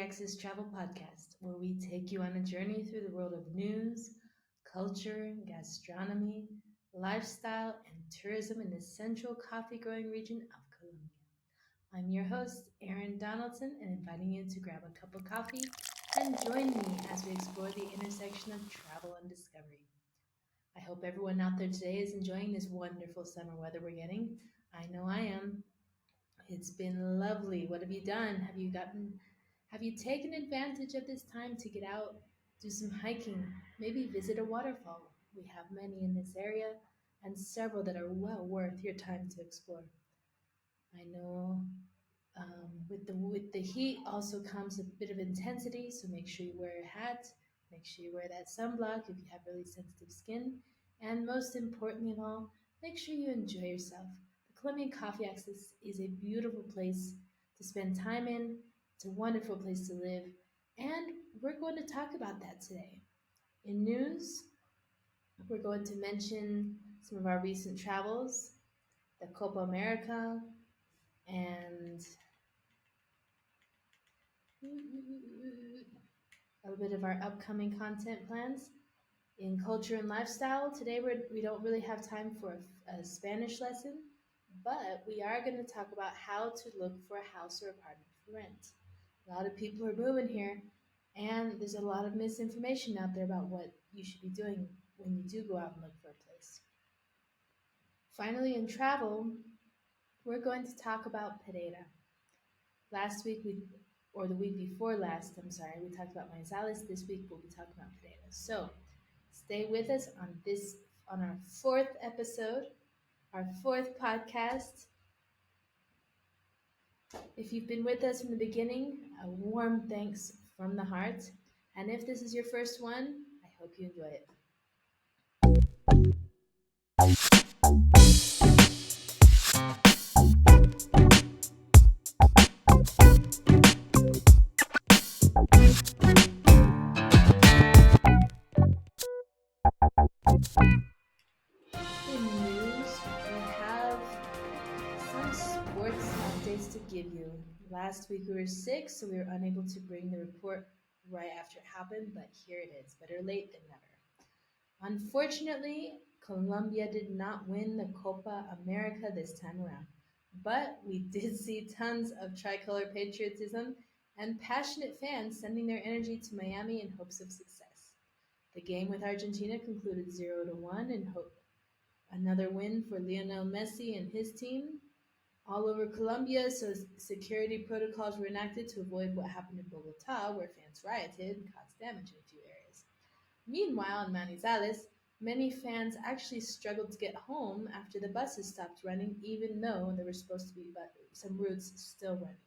Access Travel Podcast, where we take you on a journey through the world of news, culture, gastronomy, lifestyle, and tourism in the central coffee growing region of Colombia. I'm your host, Erin Donaldson, and inviting you to grab a cup of coffee and join me as we explore the intersection of travel and discovery. I hope everyone out there today is enjoying this wonderful summer weather we're getting. I know I am. It's been lovely. What have you done? Have you taken advantage of this time to get out, do some hiking, maybe visit a waterfall? We have many in this area and several that are well worth your time to explore. I know with the heat also comes a bit of intensity, so make sure you wear a hat, make sure you wear that sunblock if you have really sensitive skin, and most importantly of all, make sure you enjoy yourself. The Colombian Coffee Axis is a beautiful place to spend time in. It's a wonderful place to live, and we're going to talk about that today. In news, we're going to mention some of our recent travels, the Copa America, and a little bit of our upcoming content plans. In culture and lifestyle, today we don't really have time for a Spanish lesson, but we are going to talk about how to look for a house or apartment for rent. A lot of people are moving here, and there's a lot of misinformation out there about what you should be doing when you do go out and look for a place. Finally, in travel, we're going to talk about Pereira. Last week or the week before last, I'm sorry, we talked about Manizales. This week we'll be talking about Pereira. So stay with us on our fourth episode, our fourth podcast. If you've been with us from the beginning, a warm thanks from the heart. And if this is your first one, I hope you enjoy it. In news, we have some sports updates to give you. Last week we were sick, so we were unable to bring the report right after it happened, but here it is. Better late than never. Unfortunately, Colombia did not win the Copa America this time around, but we did see tons of tricolor patriotism and passionate fans sending their energy to Miami in hopes of success. The game with Argentina concluded 0-1 in hope another win for Lionel Messi and his team. All over Colombia, so security protocols were enacted to avoid what happened in Bogota, where fans rioted and caused damage in a few areas. Meanwhile, in Manizales, many fans actually struggled to get home after the buses stopped running, even though there were supposed to be some routes still running.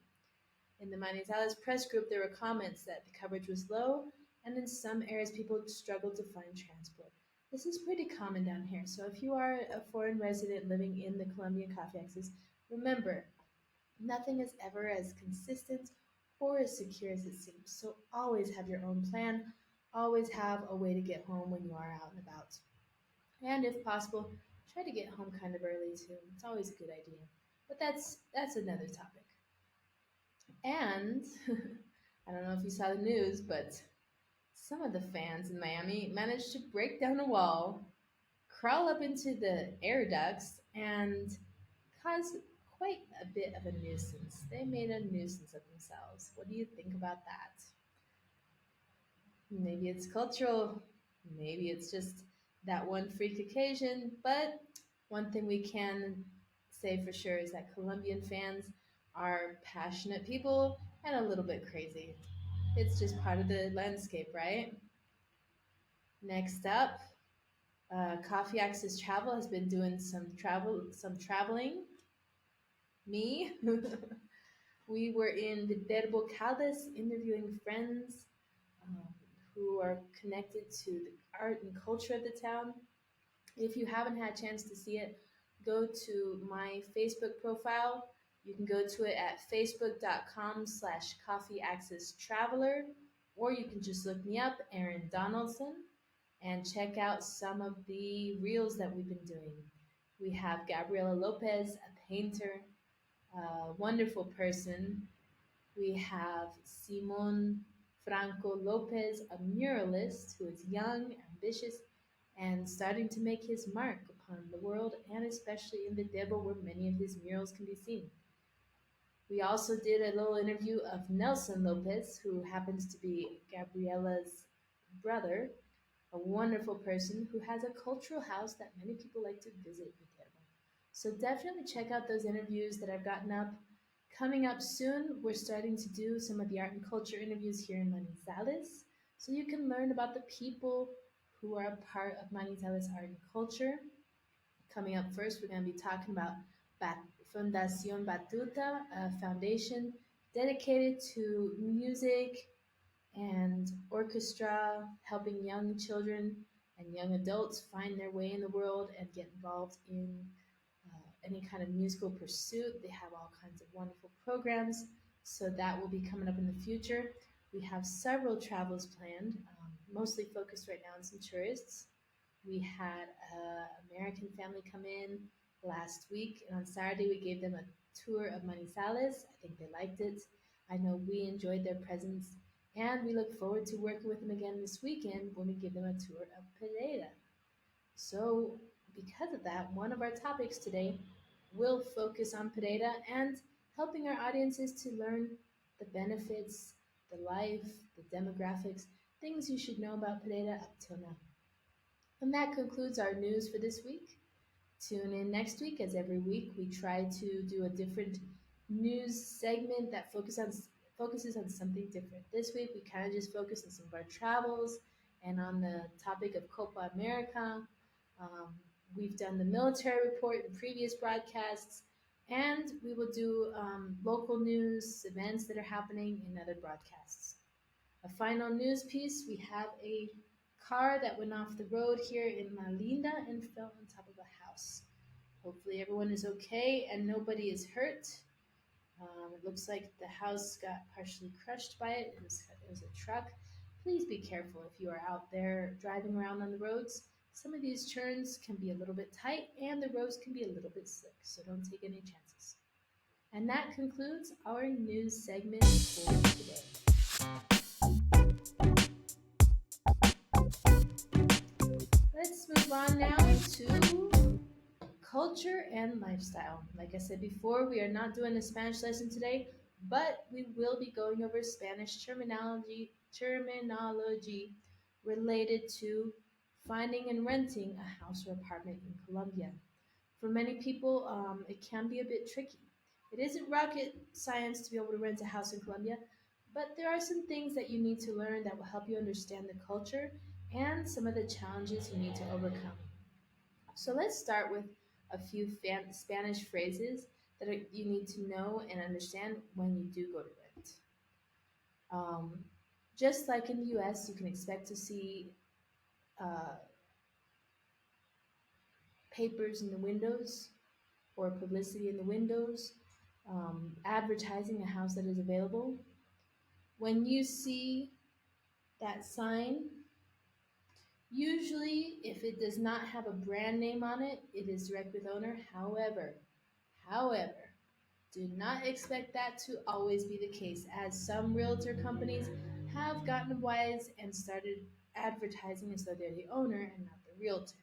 In the Manizales press group, there were comments that the coverage was low, and in some areas, people struggled to find transport. This is pretty common down here, so if you are a foreign resident living in the Colombian Coffee Axis, remember, nothing is ever as consistent or as secure as it seems, so always have your own plan, always have a way to get home when you are out and about. And if possible, try to get home kind of early too. It's always a good idea. But that's another topic. And I don't know if you saw the news, but some of the fans in Miami managed to break down a wall, crawl up into the air ducts, and cause quite a bit of a nuisance. They made a nuisance of themselves. What do you think about that? Maybe it's cultural, maybe it's just that one freak occasion, but one thing we can say for sure is that Colombian fans are passionate people and a little bit crazy. It's just part of the landscape, right? Next up, Coffee Access Travel has been doing some traveling. Me, we were in Viterbo Caldas interviewing friends um, who are connected to the art and culture of the town. If you haven't had a chance to see it, go to my Facebook profile. You can go to it at facebook.com/coffeeaccesstraveler, or you can just look me up, Erin Donaldson, and check out some of the reels that we've been doing. We have Gabriela Lopez, a painter, a wonderful person, We have Simon Franco Lopez, a muralist who is young, ambitious, and starting to make his mark upon the world, and especially in the Debo, where many of his murals can be seen. We also did a little interview of Nelson Lopez, who happens to be Gabriella's brother, a wonderful person who has a cultural house that many people like to visit in Viterbo. So definitely check out those interviews that I've gotten up. Coming up soon, we're starting to do some of the art and culture interviews here in Manizales, so you can learn about the people who are a part of Manizales art and culture. Coming up first, we're going to be talking about Fundación Batuta, a foundation dedicated to music and orchestra, helping young children and young adults find their way in the world and get involved in any kind of musical pursuit. They have all kinds of wonderful programs, so that will be coming up in the future. We have several travels planned, mostly focused right now on some tourists. We had an American family come in last week, and on Saturday we gave them a tour of Manizales. I think they liked it. I know we enjoyed their presence, and we look forward to working with them again this weekend when we give them a tour of Pereira. So, because of that, one of our topics today will focus on Pereira and helping our audiences to learn the benefits, the life, the demographics, things you should know about Pereira up till now. And that concludes our news for this week. Tune in next week, as every week we try to do a different news segment that focuses on something different. This week we kind of just focus on some of our travels and on the topic of Copa America. Um, we've done the military report in previous broadcasts, and we will do local news, events that are happening in other broadcasts. A final news piece, we have a car that went off the road here in La Linda and fell on top of a house. Hopefully, everyone is okay and nobody is hurt. It looks like the house got partially crushed by it. It was a truck. Please be careful if you are out there driving around on the roads. Some of these turns can be a little bit tight and the roads can be a little bit slick, so don't take any chances. And that concludes our news segment for today. Let's move on now to culture and lifestyle. Like I said before, we are not doing a Spanish lesson today, but we will be going over Spanish terminology related to finding and renting a house or apartment in Colombia. For many people, it can be a bit tricky. It isn't rocket science to be able to rent a house in Colombia, but there are some things that you need to learn that will help you understand the culture and some of the challenges you need to overcome. So let's start with a few Spanish phrases that you need to know and understand when you do go to rent. Um, just like in the US, you can expect to see uh, papers in the windows or publicity in the windows, advertising a house that is available. When you see that sign, usually if it does not have a brand name on it, it is direct with owner. However, do not expect that to always be the case, as some realtor companies have gotten wise and started advertising as though they're the owner and not the realtor.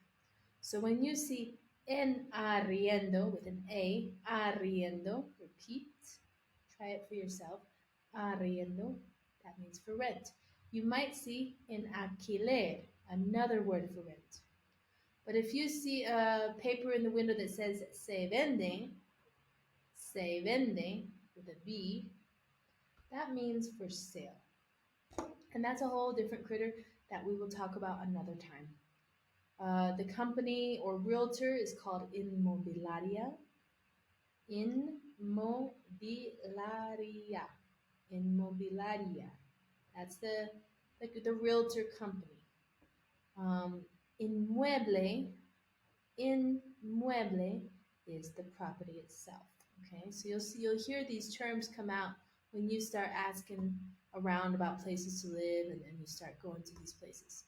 So when you see en arriendo with an A, arriendo, repeat, try it for yourself, arriendo, that means for rent. You might see en alquiler, another word for rent. But if you see a paper in the window that says se vende with a V, that means for sale. And that's a whole different critter that we will talk about another time. The company or realtor is called inmobiliaria. Inmobiliaria. Inmobiliaria. That's the realtor company. Um, inmueble. Inmueble is the property itself. Okay, so you'll hear these terms come out when you start asking around about places to live, and then you start going to these places.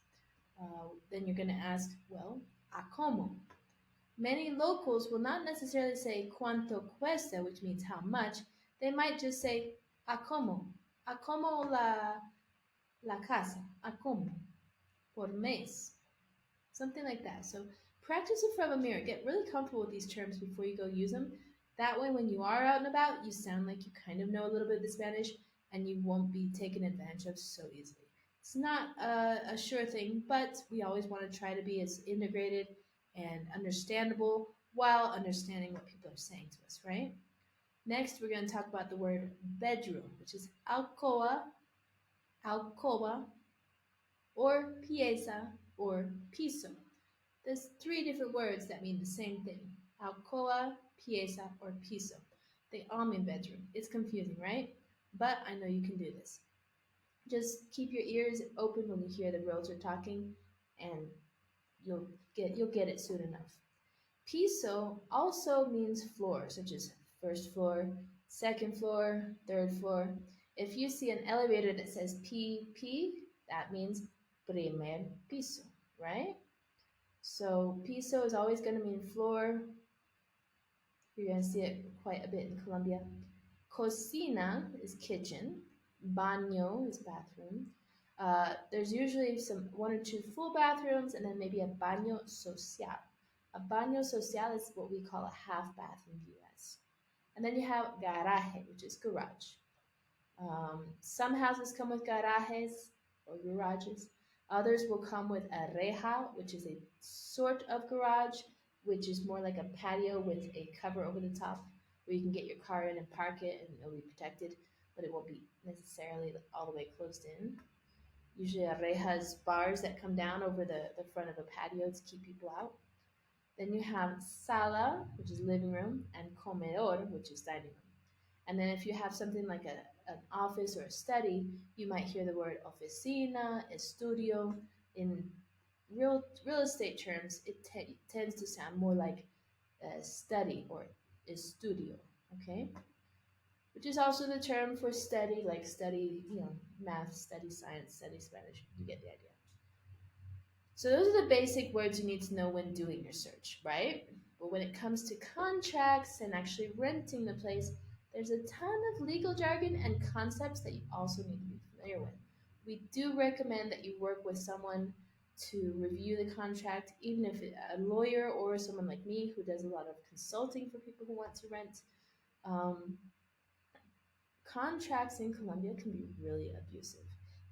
Then you're going to ask, well, a como? Many locals will not necessarily say cuánto cuesta, which means how much. They might just say A como. A como la casa. A como. Por mes. Something like that. So practice in front of a mirror. Get really comfortable with these terms before you go use them. That way, when you are out and about, you sound like you kind of know a little bit of the Spanish and you won't be taken advantage of so easily. It's not a sure thing, but we always want to try to be as integrated and understandable while understanding what people are saying to us, right? Next, we're going to talk about the word bedroom, which is alcoa, alcoba, or pieza, or piso. There's three different words that mean the same thing: alcoa, pieza, or piso. They all mean bedroom. It's confusing, right? But I know you can do this. Just keep your ears open when you hear the realtor talking, and you'll get it soon enough. Piso also means floor, such as first floor, second floor, third floor. If you see an elevator that says PP, that means primer piso, right? So piso is always going to mean floor. You're going to see it quite a bit in Colombia. Cocina is kitchen. Baño is bathroom. There's usually some one or two full bathrooms, and then maybe a baño social. A baño social is what we call a half bath in the U.S. And then you have garaje, which is garage. Some houses come with garajes or garages. Others will come with a reja, which is a sort of garage, which is more like a patio with a cover over the top where you can get your car in and park it and it'll be protected, but it won't be necessarily all the way closed in. Usually, a reja has bars that come down over the front of a patio to keep people out. Then you have sala, which is living room, and comedor, which is dining room. And then if you have something like an office or a study, you might hear the word oficina, estudio. In real estate terms, it tends to sound more like a study or estudio, okay? Which is also the term for study, like study, math, study science, study Spanish. You get the idea. So those are the basic words you need to know when doing your search, right? But when it comes to contracts and actually renting the place, there's a ton of legal jargon and concepts that you also need to be familiar with. We do recommend that you work with someone to review the contract, even if a lawyer or someone like me who does a lot of consulting for people who want to rent. Um, Contracts in Colombia can be really abusive.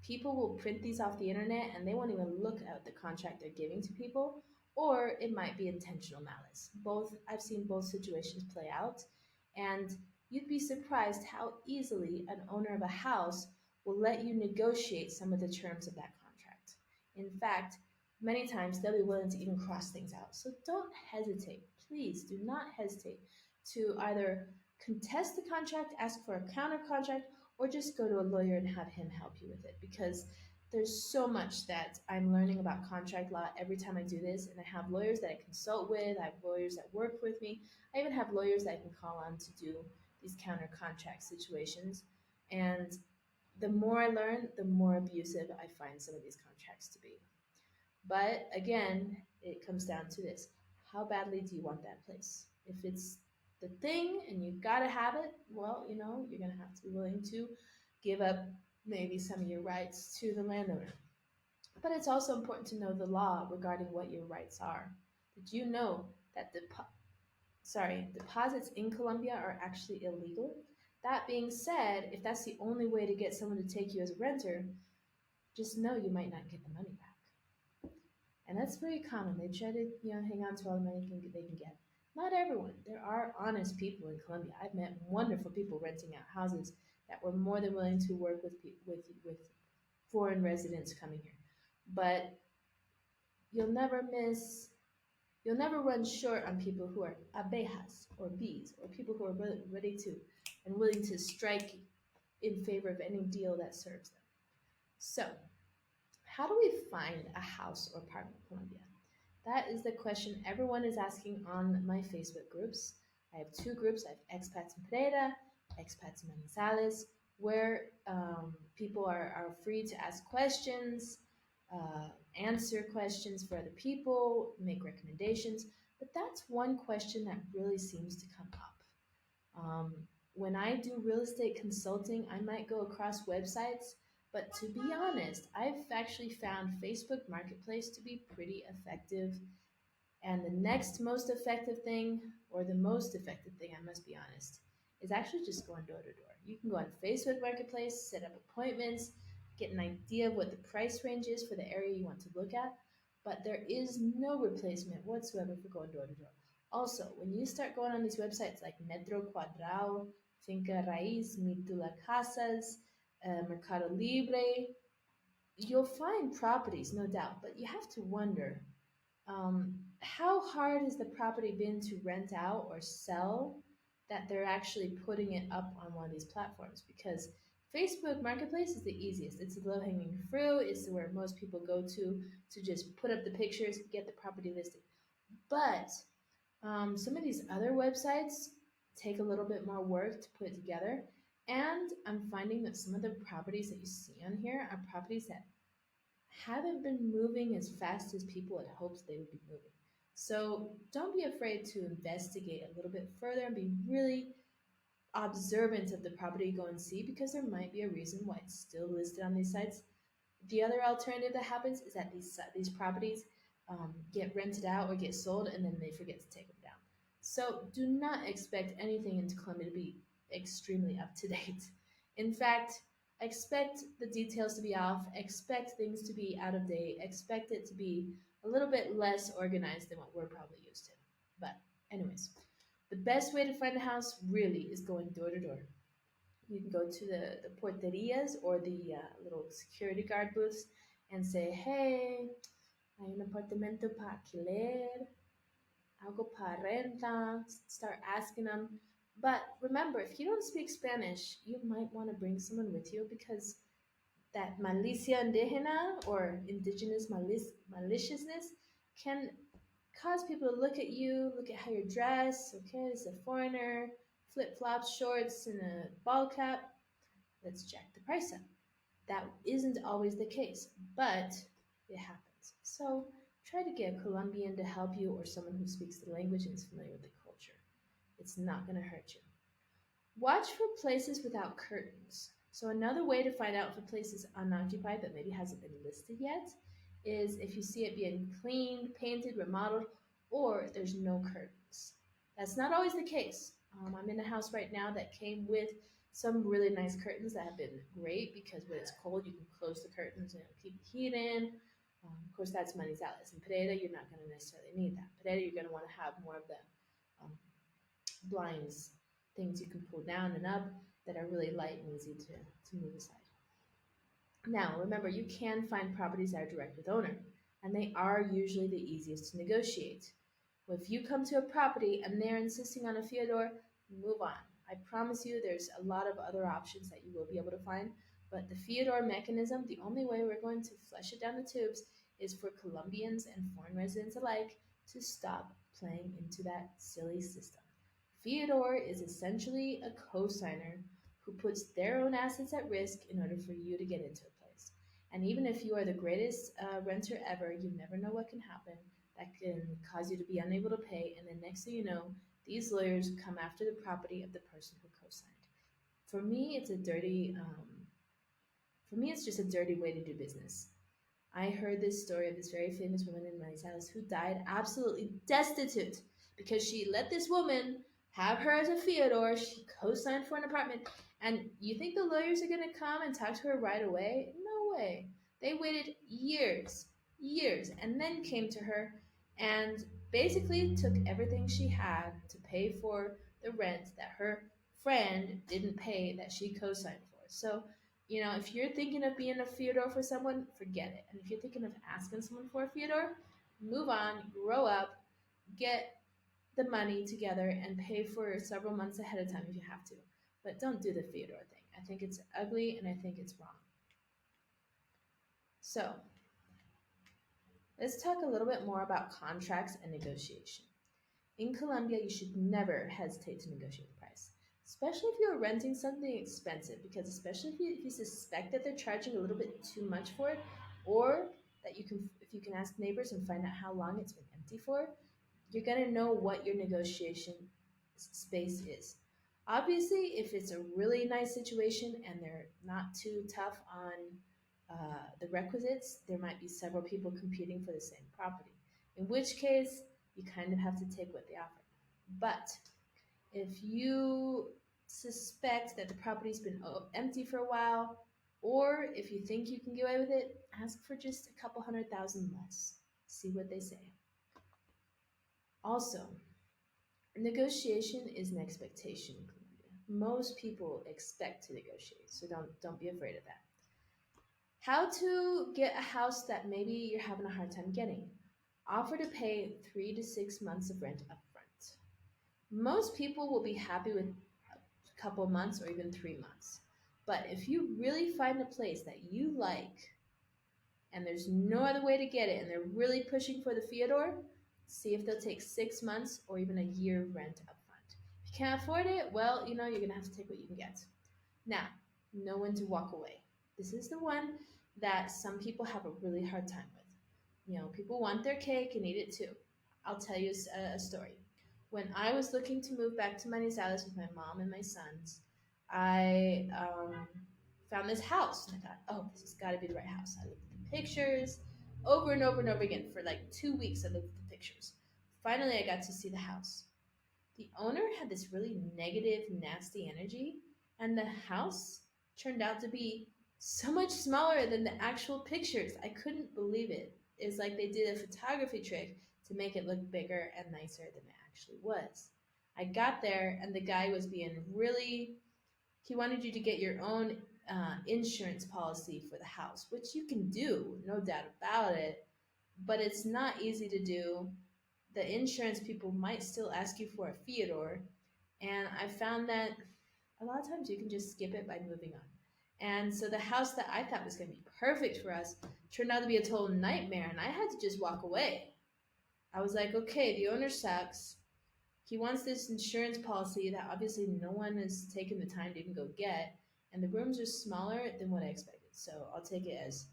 People will print these off the internet and they won't even look at the contract they're giving to people, or it might be intentional malice. Both I've seen both situations play out, and you'd be surprised how easily an owner of a house will let you negotiate some of the terms of that contract. In fact, many times they'll be willing to even cross things out. So don't hesitate. Please do not hesitate to either contest the contract, ask for a counter contract, or just go to a lawyer and have him help you with it, because there's so much that I'm learning about contract law every time I do this. And I have lawyers that I consult with, I have lawyers that work with me, I even have lawyers that I can call on to do these counter contract situations. And the more I learn, the more abusive I find some of these contracts to be. But again, it comes down to this: how badly do you want that place? If it's the thing and you gotta have it, well, you're gonna have to be willing to give up maybe some of your rights to the landowner. But it's also important to know the law regarding what your rights are. Did you know that deposits in Colombia are actually illegal? That being said, if that's the only way to get someone to take you as a renter, just know you might not get the money back. And that's very common. They try to, hang on to all the money they can get. Not everyone. There are honest people in Colombia. I've met wonderful people renting out houses that were more than willing to work with foreign residents coming here. But you'll never miss. You'll never run short on people who are abejas or bees, or people who are ready to and willing to strike in favor of any deal that serves them. So, how do we find a house or apartment in Colombia? That is the question everyone is asking on my Facebook groups. I have two groups. I have expats in Pereira, expats in Manizales, where people are free to ask questions, answer questions for other people, make recommendations. But that's one question that really seems to come up. Um, when I do real estate consulting, I might go across websites, but to be honest, I've actually found Facebook Marketplace to be pretty effective. And the next most effective thing, or the most effective thing, I must be honest, is actually just going door to door. You can go on Facebook Marketplace, set up appointments, get an idea of what the price range is for the area you want to look at, but there is no replacement whatsoever for going door to door. Also, when you start going on these websites like Metro Cuadrado, Finca Raiz, Mitula Casas, Mercado Libre, you'll find properties, no doubt, but you have to wonder how hard has the property been to rent out or sell that they're actually putting it up on one of these platforms? Because Facebook Marketplace is the easiest. It's the low hanging fruit. It's where most people go to just put up the pictures, get the property listed. But some of these other websites take a little bit more work to put together. And I'm finding that some of the properties that you see on here are properties that haven't been moving as fast as people had hoped they would be moving. So don't be afraid to investigate a little bit further and be really observant of the property you go and see, because there might be a reason why it's still listed on these sites. The other alternative that happens is that these properties get rented out or get sold, and then they forget to take them down. So do not expect anything in Colombia to be extremely up to date. In fact, expect the details to be off, expect things to be out of date, expect it to be a little bit less organized than what we're probably used to. But, anyways, the best way to find a house really is going door to door. You can go to the porterias or the little security guard booths and say, hey, hay un apartamento para alquiler, algo para renta. Start asking them. But remember, if you don't speak Spanish, you might want to bring someone with you, because that malicia indígena or indigenous maliciousness can cause people to look at you, look at how you're dressed. Okay, this is a foreigner, flip flops, shorts, and a ball cap. Let's jack the price up. That isn't always the case, but it happens. So try to get a Colombian to help you, or someone who speaks the language and is familiar with the culture. It's not going to hurt you. Watch for places without curtains. So another way to find out if a place is unoccupied but maybe hasn't been listed yet is if you see it being cleaned, painted, remodeled, or there's no curtains. That's not always the case. I'm in a house right now that came with some really nice curtains that have been great, because when it's cold, you can close the curtains and it'll keep the heat in. Of course, that's manizales. In Pereira, you're not going to necessarily need that. Pereira, you're going to want to have more of the um, blinds, things you can pull down and up that are really light and easy to move aside. Now, remember, you can find properties that are direct with owner, and they are usually the easiest to negotiate. Well, if you come to a property and they're insisting on a fiador, move on. I promise you there's a lot of other options that you will be able to find, but the fiador mechanism, the only way we're going to flush it down the tubes is for Colombians and foreign residents alike to stop playing into that silly system. Fiador is essentially a cosigner who puts their own assets at risk in order for you to get into a place. And even if you are the greatest renter ever, you never know what can happen. That can cause you to be unable to pay, and then next thing you know, these lawyers come after the property of the person who co-signed. For me, it's a dirty. For me, it's just a dirty way to do business. I heard this story of this very famous woman in Manizales who died absolutely destitute because she let this woman have her as a Theodore. She co signed for an apartment. And you think the lawyers are going to come and talk to her right away? No way. They waited years, years, and then came to her and basically took everything she had to pay for the rent that her friend didn't pay that she co signed for. So if you're thinking of being a Fyodor for someone, forget it. And if you're thinking of asking someone for a Fyodor, move on, grow up, get the money together, and pay for several months ahead of time if you have to. But don't do the Fyodor thing. I think it's ugly and I think it's wrong. So let's talk a little bit more about contracts and negotiation. In Colombia, you should never hesitate to negotiate the price, especially if you're renting something expensive, because especially if you suspect that they're charging a little bit too much for it, or that if you can ask neighbors and find out how long it's been empty for, you're going to know what your negotiation space is. Obviously, if it's a really nice situation and they're not too tough on the requisites, there might be several people competing for the same property. In which case, you kind of have to take what they offer. But if you suspect that the property's been empty for a while, or if you think you can get away with it, ask for just a couple 100,000 less. See what they say. Also, negotiation is an expectation in Colombia. Most people expect to negotiate, so don't be afraid of that. How to get a house that maybe you're having a hard time getting? Offer to pay 3 to 6 months of rent upfront. Most people will be happy with a couple months or even 3 months. But if you really find a place that you like and there's no other way to get it and they're really pushing for the Fyodor, see if they'll take 6 months or even a year rent upfront. If you can't afford it, well, you're going to have to take what you can get. Now, know when to walk away. This is the one that some people have a really hard time with. People want their cake and eat it too. I'll tell you a story. When I was looking to move back to Manizales with my mom and my sons, I found this house and I thought, oh, this has got to be the right house. I looked at the pictures over and over and over again for like 2 weeks. I looked at the pictures. Finally, I got to see the house. The owner had this really negative, nasty energy, and the house turned out to be so much smaller than the actual pictures. I couldn't believe it. It's like they did a photography trick to make it look bigger and nicer than it actually was. I got there, and the guy was being really, he wanted you to get your own insurance policy for the house, which you can do, no doubt about it, but it's not easy to do. The insurance people might still ask you for a Fyodor, and I found that a lot of times you can just skip it by moving on. And so the house that I thought was going to be perfect for us turned out to be a total nightmare, and I had to just walk away. I was like, okay, the owner sucks. He wants this insurance policy that obviously no one has taken the time to even go get, and the rooms are smaller than what I expected. So I'll take it as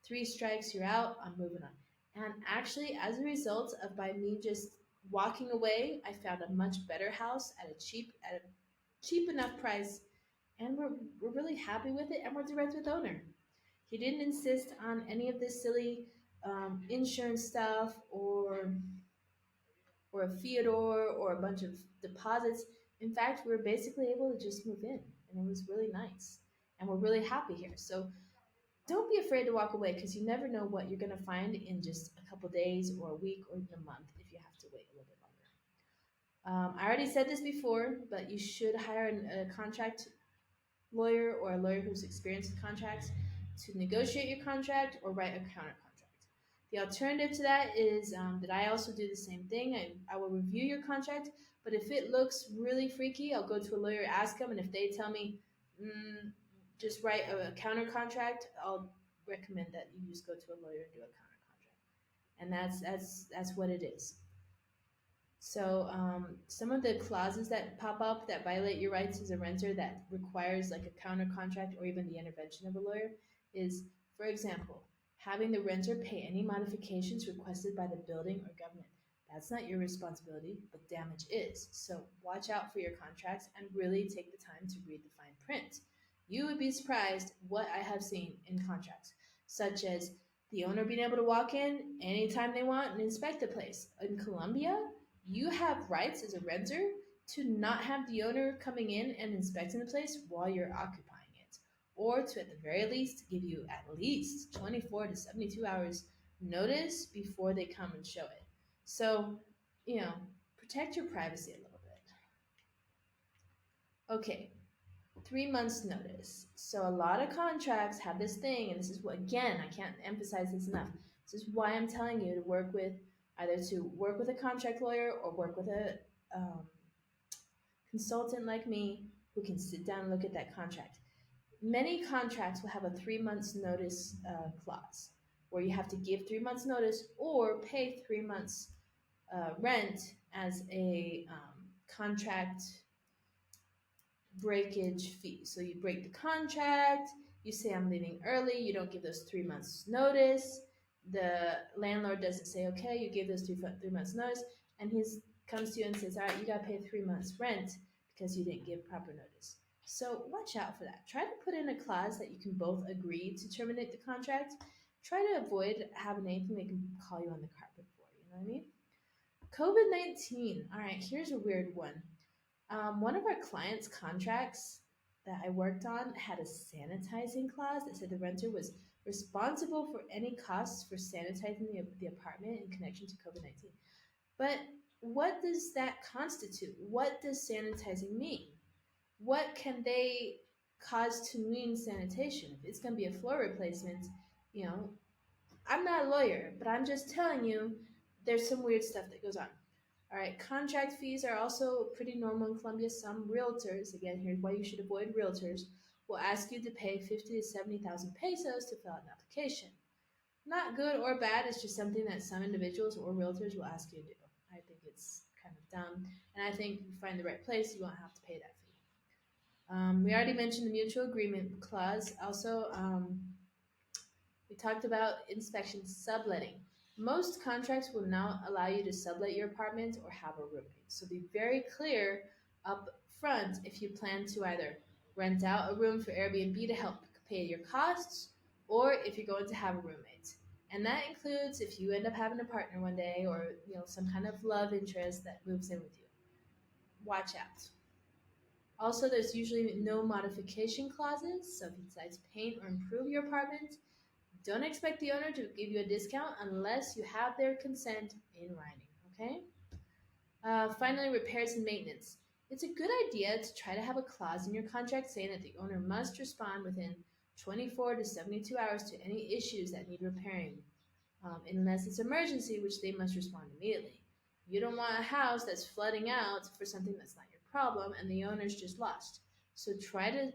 3 strikes, you're out, I'm moving on. And actually, as a result of by me just walking away, I found a much better house at a cheap enough price, and we're really happy with it, and we're direct with owner. He didn't insist on any of this silly insurance stuff or a Fyodor or a bunch of deposits. In fact, we were basically able to just move in, and it was really nice, and we're really happy here. So don't be afraid to walk away because you never know what you're going to find in just a couple days or a week or even a month if you have to wait a little bit longer. I already said this before, but you should hire a contract lawyer or a lawyer who's experienced with contracts to negotiate your contract or write a counter contract. The alternative to that is that I also do the same thing. I will review your contract, but if it looks really freaky, I'll go to a lawyer, ask them, and if they tell me just write a counter contract, I'll recommend that you just go to a lawyer and do a counter contract, and that's what it is. So some of the clauses that pop up that violate your rights as a renter that requires like a counter contract or even the intervention of a lawyer is, for example, having the renter pay any modifications requested by the building or government. That's not your responsibility, but damage is. So watch out for your contracts and really take the time to read the fine print. You would be surprised what I have seen in contracts, such as the owner being able to walk in anytime they want and inspect the place. In Colombia, you have rights as a renter to not have the owner coming in and inspecting the place while you're occupying it, or to at the very least give you at least 24 to 72 hours notice before they come and show it. So, protect your privacy a little bit. Okay, 3 months notice. So a lot of contracts have this thing, and this is what, again, I can't emphasize this enough. This is why I'm telling you to work with a contract lawyer or work with a consultant like me who can sit down and look at that contract. Many contracts will have a 3 months notice clause where you have to give 3 months notice or pay 3 months rent as a contract breakage fee. So you break the contract, you say I'm leaving early, you don't give those 3 months notice. The landlord doesn't say, okay, you give those 3 months notice, and he comes to you and says, all right, you got to pay 3 months rent because you didn't give proper notice. So watch out for that. Try to put in a clause that you can both agree to terminate the contract. Try to avoid having anything they can call you on the carpet for. You know what I mean? COVID-19. All right, here's a weird one. One of our clients' contracts that I worked on had a sanitizing clause that said the renter was responsible for any costs for sanitizing the apartment in connection to COVID-19. But what does that constitute? What does sanitizing mean? What can they cause to mean sanitation? If it's going to be a floor replacement, you know, I'm not a lawyer, but I'm just telling you there's some weird stuff that goes on. All right, contract fees are also pretty normal in Colombia. Some realtors, again, here's why you should avoid realtors, will ask you to pay 50 to 70,000 pesos to fill out an application. Not good or bad, it's just something that some individuals or realtors will ask you to do. I think it's kind of dumb, and I think if you find the right place, you won't have to pay that fee. We already mentioned the mutual agreement clause. Also, we talked about inspection subletting. Most contracts will now allow you to sublet your apartment or have a roommate. So be very clear up front if you plan to either rent out a room for Airbnb to help pay your costs or if you're going to have a roommate. And that includes if you end up having a partner one day or some kind of love interest that moves in with you. Watch out. Also, there's usually no modification clauses, so if you decide to paint or improve your apartment, don't expect the owner to give you a discount unless you have their consent in writing, okay? Finally, repairs and maintenance. It's a good idea to try to have a clause in your contract saying that the owner must respond within 24 to 72 hours to any issues that need repairing, unless it's emergency, which they must respond immediately. You don't want a house that's flooding out for something that's not your problem and the owner's just lost. So try to,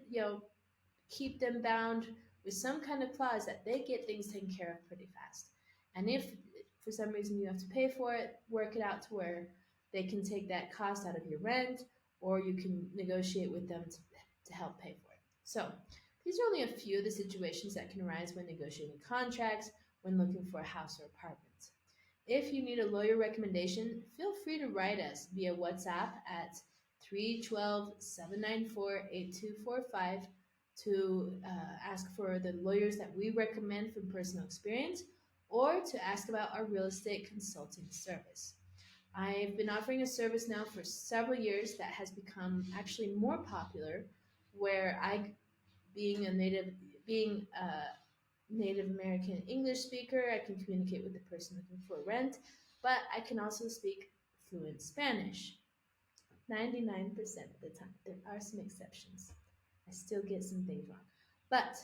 keep them bound with some kind of clause that they get things taken care of pretty fast. And if for some reason you have to pay for it, work it out to where they can take that cost out of your rent or you can negotiate with them to help pay for it. So these are only a few of the situations that can arise when negotiating contracts, when looking for a house or apartment. If you need a lawyer recommendation, feel free to write us via WhatsApp at 312-794-8245 to ask for the lawyers that we recommend from personal experience or to ask about our real estate consulting service. I've been offering a service now for several years that has become actually more popular where being a Native American English speaker, I can communicate with the person looking for rent, but I can also speak fluent Spanish 99% of the time. There are some exceptions. I still get some things wrong. But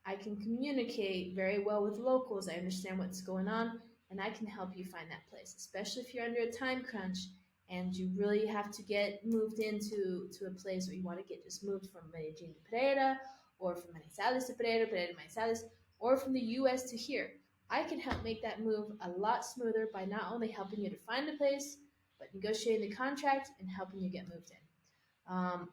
I can communicate very well with locals. I understand what's going on, and I can help you find that place, especially if you're under a time crunch and you really have to get moved into a place where you want to get just moved from Medellin to Pereira, or from Manizales to Pereira, Pereira to Manizales, or from the US to here. I can help make that move a lot smoother by not only helping you to find a place, but negotiating the contract and helping you get moved in.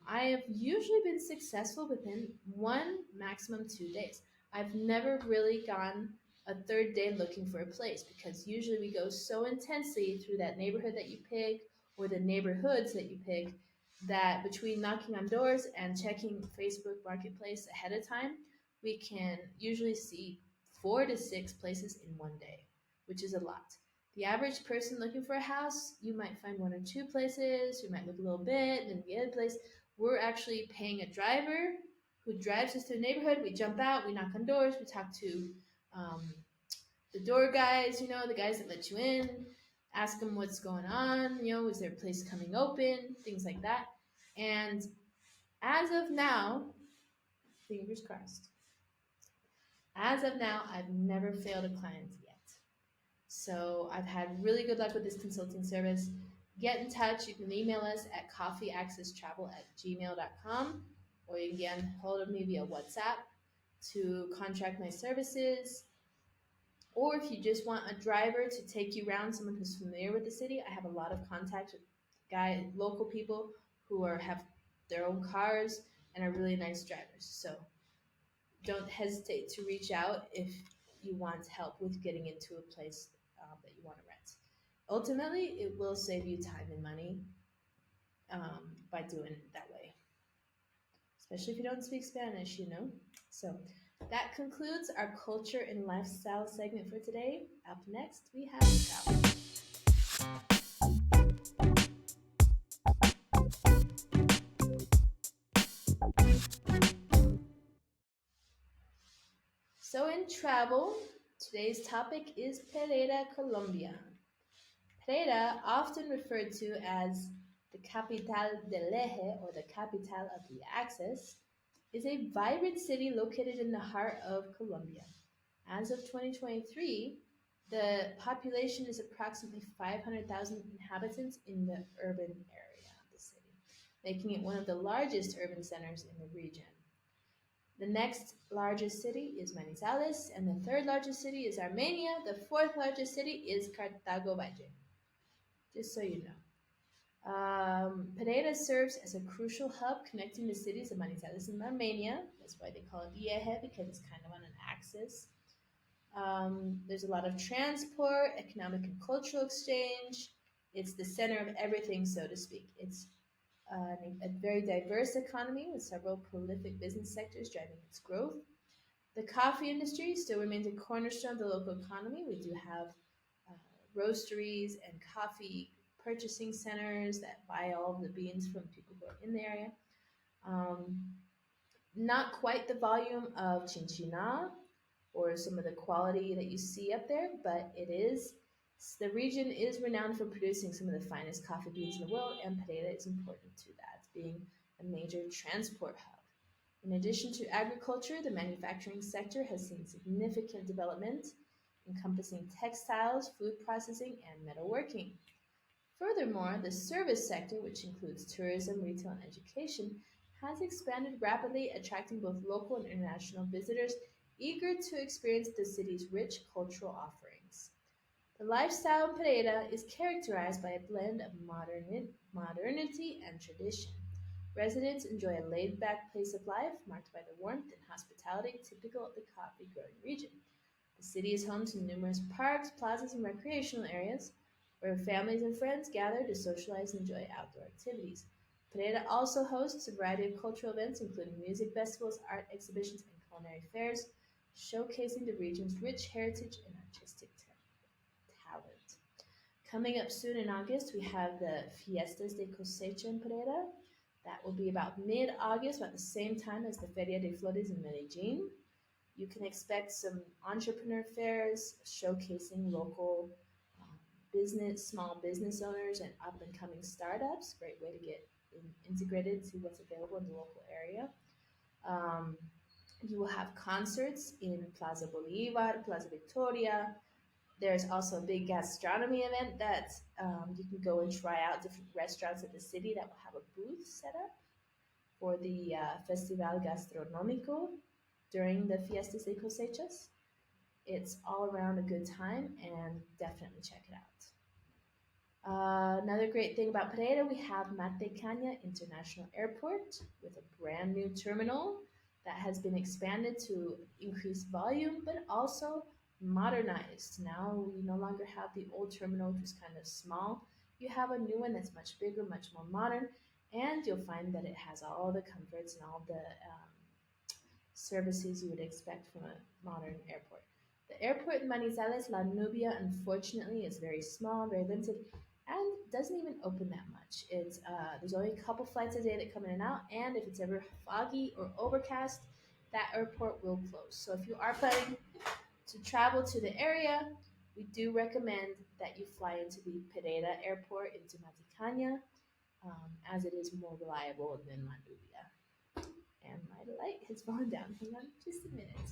I have usually been successful within 1, maximum 2 days. I've never really gone a third day looking for a place because usually we go so intensely through that neighborhood that you pick or the neighborhoods that you pick that between knocking on doors and checking Facebook Marketplace ahead of time, we can usually see 4 to 6 places in one day, which is a lot. The average person looking for a house, you might find 1 or 2 places, you might look a little bit, and then the other place, we're actually paying a driver who drives us to the neighborhood. We jump out, we knock on doors, we talk to the door guys, the guys that let you in, ask them what's going on, is there a place coming open, things like that. And as of now, fingers crossed, as of now, I've never failed a client yet. So I've had really good luck with this consulting service. Get in touch. You can email us at coffeeaccesstravel@gmail.com, or you can get hold of me via WhatsApp to contract my services. Or if you just want a driver to take you around, someone who's familiar with the city, I have a lot of contacts with local people who have their own cars and are really nice drivers. So don't hesitate to reach out if you want help with getting into a place that you want to rent. Ultimately, it will save you time and money. by doing it that way, especially if you don't speak Spanish. So that concludes our culture and lifestyle segment for today. Up next, we have travel. So, in travel, today's topic is Pereira, Colombia. Pereira, often referred to as the capital del eje or the capital of the axis, is a vibrant city located in the heart of Colombia. As of 2023, the population is approximately 500,000 inhabitants in the urban area of the city, making it one of the largest urban centers in the region. The next largest city is Manizales, and the third largest city is Armenia. The fourth largest city is Cartago Valle, just so you know. Pereira serves as a crucial hub connecting the cities of Manizales and Armenia. That's why they call it Vieje, because it's kind of on an axis. There's a lot of transport, economic and cultural exchange. It's the center of everything, so to speak. It's a very diverse economy with several prolific business sectors driving its growth. The coffee industry still remains a cornerstone of the local economy. We do have uh, roasteries and coffee purchasing centers that buy all of the beans from people who are in the area. Um, Not quite the volume of Chinchina or some of the quality that you see up there, but it is. The region is renowned for producing some of the finest coffee beans in the world, and Pereira is important to that, being a major transport hub. In addition to agriculture, the manufacturing sector has seen significant development, encompassing textiles, food processing, and metalworking. Furthermore, the service sector, which includes tourism, retail, and education, has expanded rapidly, attracting both local and international visitors eager to experience the city's rich cultural offerings. The lifestyle in Pereira is characterized by a blend of modernity and tradition. Residents enjoy a laid back pace of life marked by the warmth and hospitality typical of the coffee growing region. The city is home to numerous parks, plazas, and recreational areas where families and friends gather to socialize and enjoy outdoor activities. Pereira also hosts a variety of cultural events, including music festivals, art exhibitions, and culinary fairs, showcasing the region's rich heritage and artistic talent. Coming up soon in August, we have the Fiestas de Cosecha in Pereira. That will be about mid August, about the same time as the Feria de Flores in Medellin. You can expect some entrepreneur fairs showcasing local small business owners, and up and coming startups. Great way to get integrated to what's available in the local area. Um, you will have concerts in Plaza Bolivar, Plaza Victoria. There's also a big gastronomy event that you can go and try out different restaurants in the city that will have a booth set up for the Festival Gastronómico during the Fiestas de Cosechas. It's all around a good time, and definitely check it out. Another great thing about Pereira, we have Matecaña International Airport with a brand new terminal that has been expanded to increase volume, but also modernized. Now we no longer have the old terminal, which is kind of small. You have a new one that's much bigger, much more modern, and you'll find that it has all the comforts and all the services you would expect from a modern airport. The airport in Manizales, La Nubia, unfortunately, is very small, very limited, and doesn't even open that much. There's only a couple flights a day that come in and out, and if it's ever foggy or overcast, that airport will close. So if you are planning to travel to the area, we do recommend that you fly into the Pereira airport into Maticaña, as it is more reliable than La Nubia. And my light has fallen down. Hang on just a minute.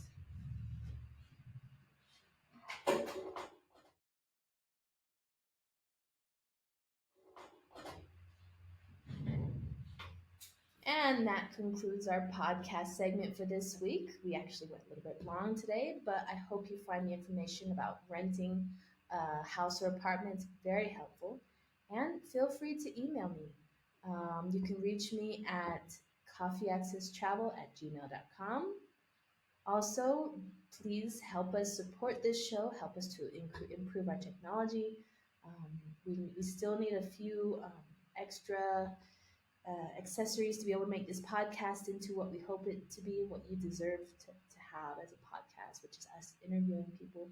And that concludes our podcast segment for this week. We actually went a little bit long today, but I hope you find the information about renting a house or apartment very helpful. And feel free to email me. You can reach me at coffeeaccesstravel@gmail.com. Also, please help us support this show, help us to improve our technology. We still need a few extra accessories to be able to make this podcast into what we hope it to be, what you deserve to have as a podcast, which is us interviewing people.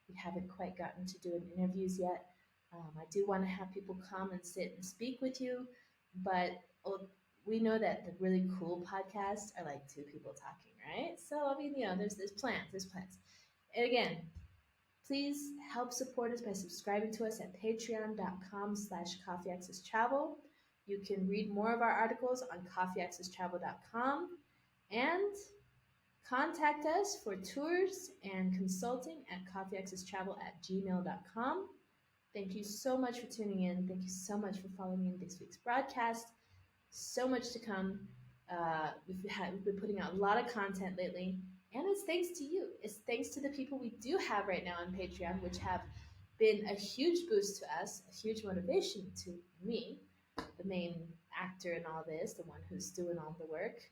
We haven't quite gotten to doing interviews yet. I do want to have people come and sit and speak with you, but we know that the really cool podcasts are like two people talking, right? So I mean, there's plans, there's plans. And again, please help support us by subscribing to us at patreon.com/coffeeaccesstravel. You can read more of our articles on coffeeaccesstravel.com and contact us for tours and consulting at coffeeaccesstravel@gmail.com. Thank you so much for tuning in. Thank you so much for following in this week's broadcast. So much to come. We've been putting out a lot of content lately, and it's thanks to you. It's thanks to the people we do have right now on Patreon, which have been a huge boost to us, a huge motivation to me, the main actor in all this, the one who's doing all the work.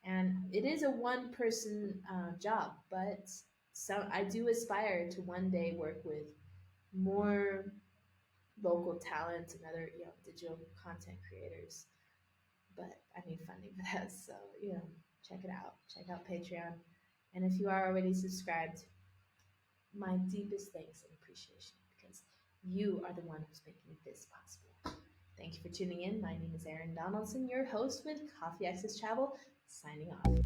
And it is a one-person job, but so I do aspire to one day work with more local talent and other digital content creators, but I need funding for that. So, check it out. Check out Patreon. And if you are already subscribed, my deepest thanks and appreciation, because you are the one who's making this possible. Thank you for tuning in. My name is Erin Donaldson, your host with Coffee Access Travel, signing off.